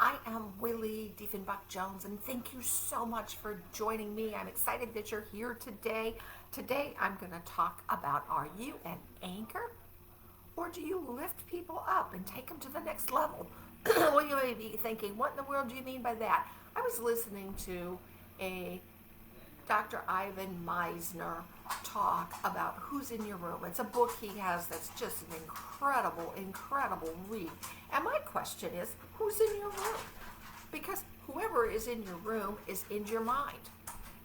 I am Willie Diefenbach-Jones, and thank you so much for joining me. I'm excited that you're here today. Today, I'm going to talk about, are you an anchor, or do you lift people up and take them to the next level? Well, you may be thinking, what in the world do you mean by that? I was listening to a Dr. Ivan Misner talk about who's in your room. It's a book he has that's just an incredible read. And my question is, who's in your room? Because whoever is in your room is in your mind.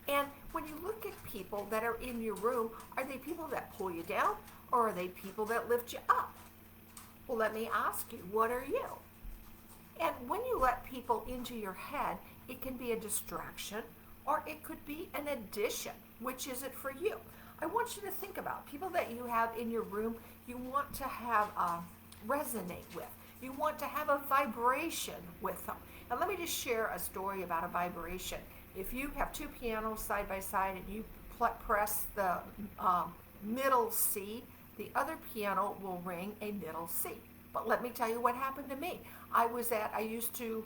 And when you look at people that are in your room, are they people that pull you down, or are they people that lift you up? Well, let me ask you, what are you? And when you let people into your head, it can be a distraction, or it could be an addition. Which is it for you? I want you to think about people that you have in your room. You want to have resonate with. You want to have a vibration with them. And let me just share a story about a vibration. If you have two pianos side by side and you press the middle C, the other piano will ring a middle C. But let me tell you what happened to me. I used to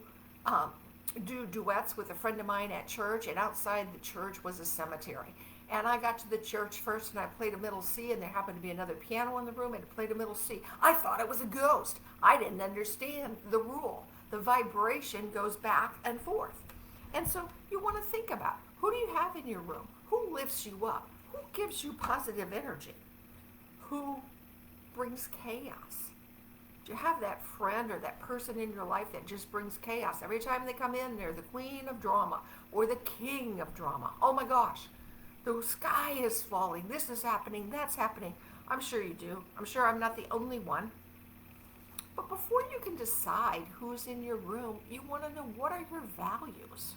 do duets with a friend of mine at church, and outside the church was a cemetery. And I got to the church first, and I played a middle C, and there happened to be another piano in the room, and it played a middle C. I thought it was a ghost. I didn't understand the rule. The vibration goes back and forth. And so you want to think about, who do you have in your room? Who lifts you up? Who gives you positive energy? Who brings chaos? Do you have that friend or that person in your life that just brings chaos? Every time they come in, they're the queen of drama or the king of drama. Oh my gosh, the sky is falling. This is happening. That's happening. I'm sure you do. I'm sure I'm not the only one. But before you can decide who's in your room, you want to know, what are your values?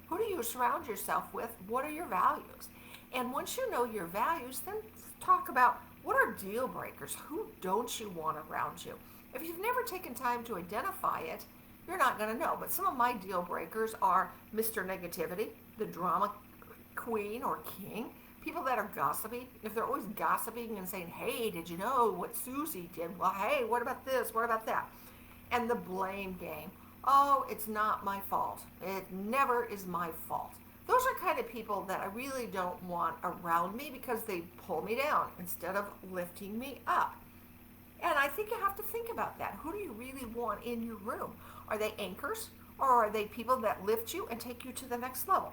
Who do you surround yourself with? What are your values? And once you know your values, then talk about, what are deal breakers? Who don't you want around you? If you've never taken time to identify it, you're not going to know. But some of my deal breakers are Mr. Negativity, the drama queen or king, people that are gossipy. If they're always gossiping and saying, hey, did you know what Susie did? Well, hey, what about this? What about that? And the blame game. Oh, it's not my fault. It never is my fault. Those are kind of people that I really don't want around me, because they pull me down instead of lifting me up. And I think you have to think about that. Who do you really want in your room? Are they anchors, or are they people that lift you and take you to the next level?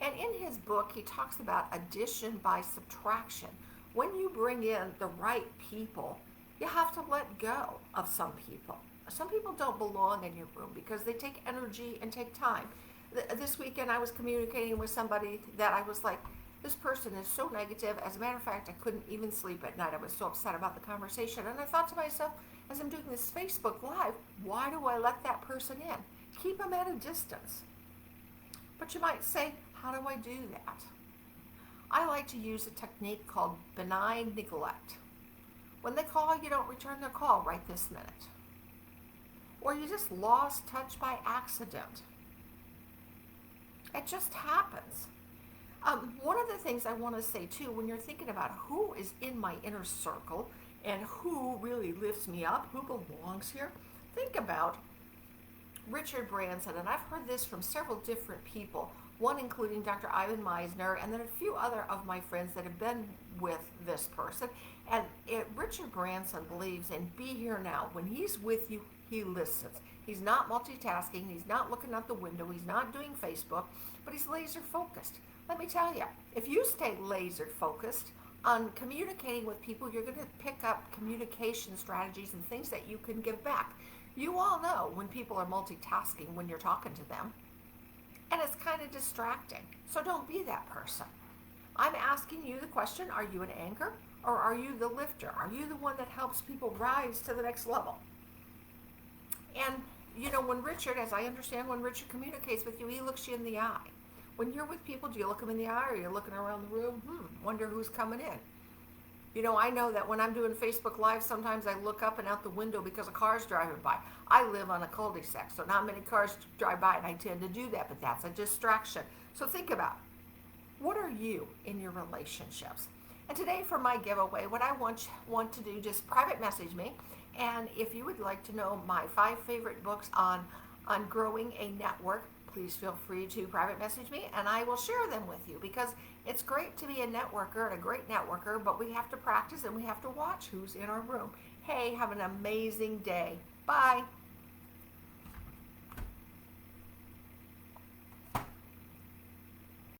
And in his book, he talks about addition by subtraction. When you bring in the right people, you have to let go of some people. Some people don't belong in your room because they take energy and take time. This weekend I was communicating with somebody that I was like, this person is so negative. As a matter of fact, I couldn't even sleep at night. I was so upset about the conversation. And I thought to myself, as I'm doing this Facebook Live, why do I let that person in? Keep them at a distance. But you might say, how do I do that? I like to use a technique called benign neglect. When they call, you don't return their call right this minute. Or you just lost touch by accident. It just happens. One of the things I want to say too, when you're thinking about who is in my inner circle and who really lifts me up, who belongs here, think about Richard Branson. And I've heard this from several different people, one including Dr. Ivan Misner, and then a few other of my friends that have been with this person. And Richard Branson believes in be here now. When he's with you, he listens. He's not multitasking. He's not looking out the window. He's not doing Facebook, but he's laser focused. Let me tell you, if you stay laser focused on communicating with people, you're going to pick up communication strategies and things that you can give back. You all know when people are multitasking when you're talking to them, and it's kind of distracting. So don't be that person. I'm asking you the question, are you an anchor, or are you the lifter? Are you the one that helps people rise to the next level? And, you know, when Richard, as I understand, when Richard communicates with you, he looks you in the eye. When you're with people, do you look them in the eye, or are you looking around the room? Wonder who's coming in. You know, I know that when I'm doing Facebook Live, sometimes I look up and out the window because a car's driving by. I live on a cul-de-sac, so not many cars drive by, and I tend to do that, but that's a distraction. So think about, what are you in your relationships? And today for my giveaway, what I want to do, just private message me, And if you would like to know my 5 favorite books on growing a network, please feel free to private message me and I will share them with you, because it's great to be a networker and a great networker, but we have to practice and we have to watch who's in our room. Hey, have an amazing day. Bye.